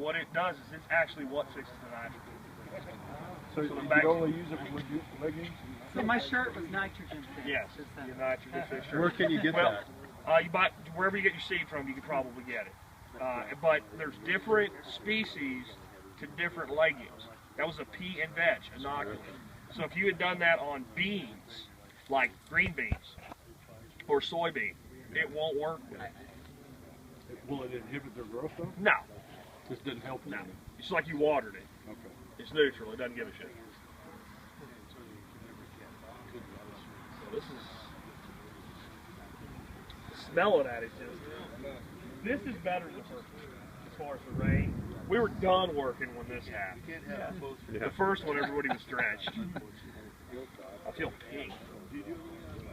what it does is it's actually what fixes the nitrogen. So you can only use it with leggings? So my shirt was nitrogen fixed. Yes, your nitrogen fixed shirt. Where can you get that? You buy wherever you get your seed from, you can probably get it. But there's different species to different legumes. That was a pea and veg inoculant. So if you had done that on beans, like green beans or soybean, it won't work with it. Will it inhibit their growth though? No. This didn't help them? No. It's like you watered it. Okay. It's neutral. It doesn't give a shit. So this is smelling at it. This is better than the first one as far as the rain. We were done working when this happened. The first one, everybody was drenched. I feel pink.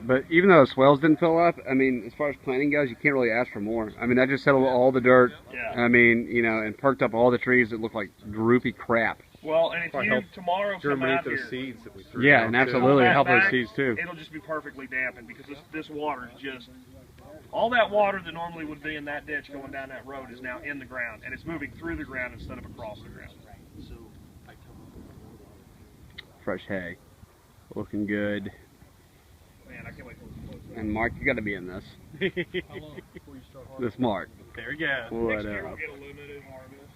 But even though the swales didn't fill up, I mean, as far as planting goes, you can't really ask for more. I mean, that just settled all the dirt. Yeah. I mean, you know, and perked up all the trees that look like droopy crap. Well, and if you tomorrow come out here, seeds that we threw. Yeah, and absolutely help those seeds too. It'll just be perfectly dampened because this water is just all that water that normally would be in that ditch going down that road is now in the ground, and it's moving through the ground instead of across the ground. Fresh hay, looking good. Man, I can't wait till it's close. And Mark, you got to be in this. This Mark. There you go. What Next year up? we'll get a limited harvest.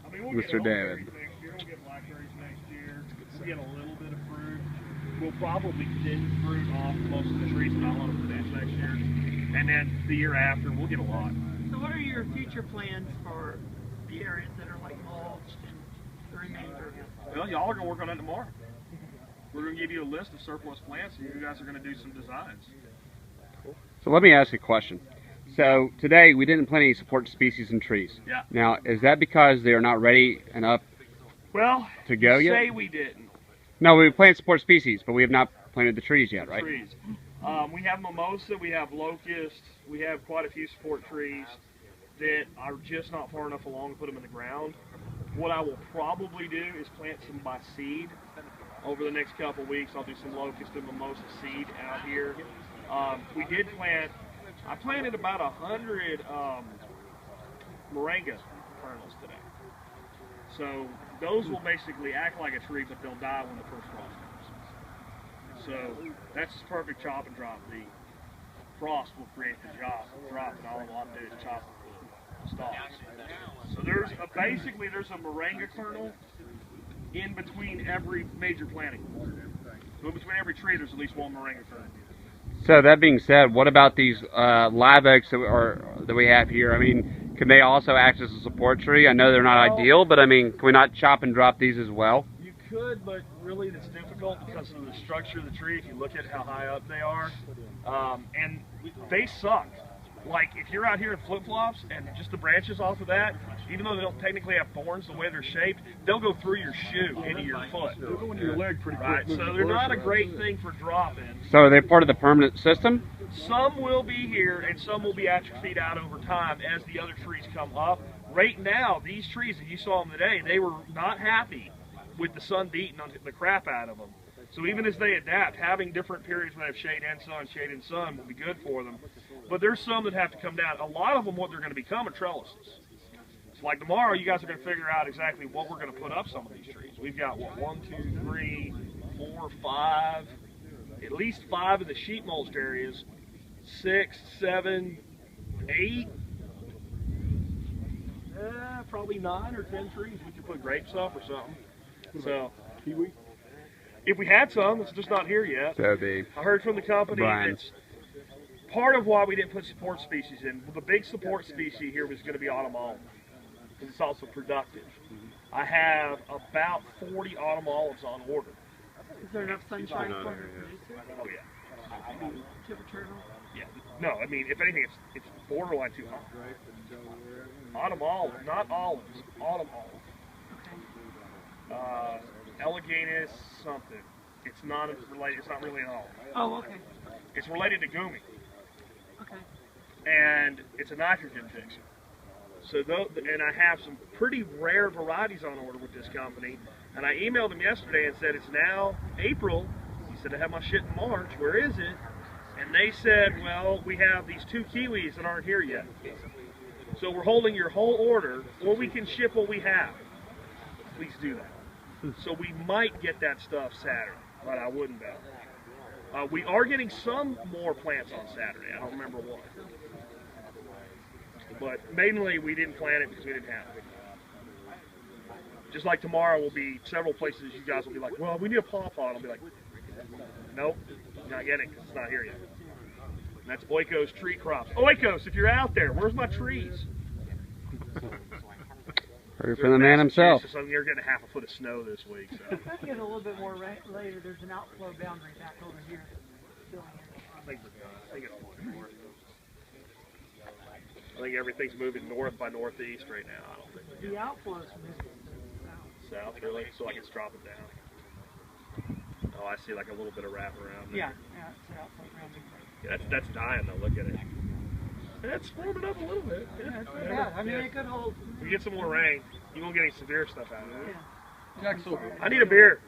I mean, we'll Mr. get David. next year. We'll get blackberries next year. We'll get a little bit of fruit. We'll probably thin fruit off most of the trees that I want to finish next year. And then the year after, we'll get a lot. So what are your future plans for the areas that are like mulched and the remainder? Well, y'all are going to work on it tomorrow. We're going to give you a list of surplus plants, and you guys are going to do some designs. So let me ask you a question. So today we didn't plant any support species in trees. Yeah. Now, is that because they are not ready and up Well, to go yet? say we didn't. No, we planted support species, but we have not planted the trees yet, right? Trees. We have mimosa, we have locust, we have quite a few support trees that are just not far enough along to put them in the ground. What I will probably do is plant some by seed. Over the next couple of weeks, I'll do some locust and mimosa seed out here. We did plant, I planted about 100 moringa kernels today. So those will basically act like a tree, but they'll die when the first frost comes. So that's just perfect chop and drop. The frost will create the drop, and all I'll do is chop the stalks. So there's basically there's a moringa kernel in between every major planting. So in between every tree, there's at least one moringa kernel. So that being said, what about these live oaks that we have here? I mean, can they also act as a support tree? I know they're not ideal, but I mean, can we not chop and drop these as well? You could, but really it's difficult because of the structure of the tree. If you look at how high up they are, and they suck. Like if you're out here in flip-flops and just the branches off of that, even though they don't technically have thorns the way they're shaped, they'll go through your shoe into your foot. They'll go into your leg pretty quick. Right, so they're not a great thing for dropping. So are they part of the permanent system? Some will be here and some will be atrophied out over time as the other trees come up. Right now, these trees, if you saw them today, they were not happy with the sun beating on the crap out of them. So even as they adapt, having different periods when they have shade and sun will be good for them. But there's some that have to come down. A lot of them, what they're going to become are trellises. So like tomorrow, you guys are going to figure out exactly what we're going to put up some of these trees. We've got, what, 1, 2, 3, 4, 5, at least 5 in the sheep mulched areas, 6, 7, 8, probably 9 or 10 trees. We could put grapes up or something. So, Kiwi? if we had some, it's just not here yet. Toby. I heard from the company that's part of why we didn't put support species in. The big support species here was going to be autumn olive, because it's also productive. I have about 40 autumn olives on order. Is there enough sunshine for the producer? Oh yeah. Temperature? Yeah. No, I mean, if anything, it's borderline too hot. Autumn olive, not olives, autumn olive. Eleganus something. It's not related. It's not really an olive. Oh, okay. It's related to gumi, Okay. and it's a nitrogen fixer. So, and I have some pretty rare varieties on order with this company. And I emailed them yesterday and said it's now April. He said I have my shit in March. Where is it? And they said, well, we have these 2 kiwis that aren't here yet. So we're holding your whole order, or we can ship what we have. Please do that. So we might get that stuff Saturday, but I wouldn't bet. We are getting some more plants on Saturday. I don't remember what. But mainly we didn't plant it because we didn't have it. Just like tomorrow will be several places you guys will be like, well, we need a pawpaw. And I'll be like, nope, not getting it because it's not here yet. And that's Oikos tree crops. Oikos, if you're out there, where's my trees? Heard from the man himself. So you're getting half a foot of snow this week. So. If I get a little bit more rain later, there's an outflow boundary back over here. I think it's north. I think everything's moving north by northeast right now. I don't think The outflow's moving south, really, so I can drop it down. Oh, I see like a little bit of wraparound there. Yeah, it's the outflow boundary. Yeah, that's dying though. Look at it. It's warming up a little bit. Yeah, it's not bad. I mean, it could hold. If we get some more rain, you won't get any severe stuff out of it. Yeah. I need a beer.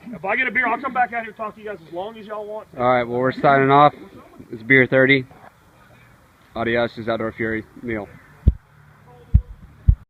If I get a beer, I'll come back out here and talk to you guys as long as y'all want. All right, well, we're signing off. It's Beer 30. Adios, is Outdoor Fury meal.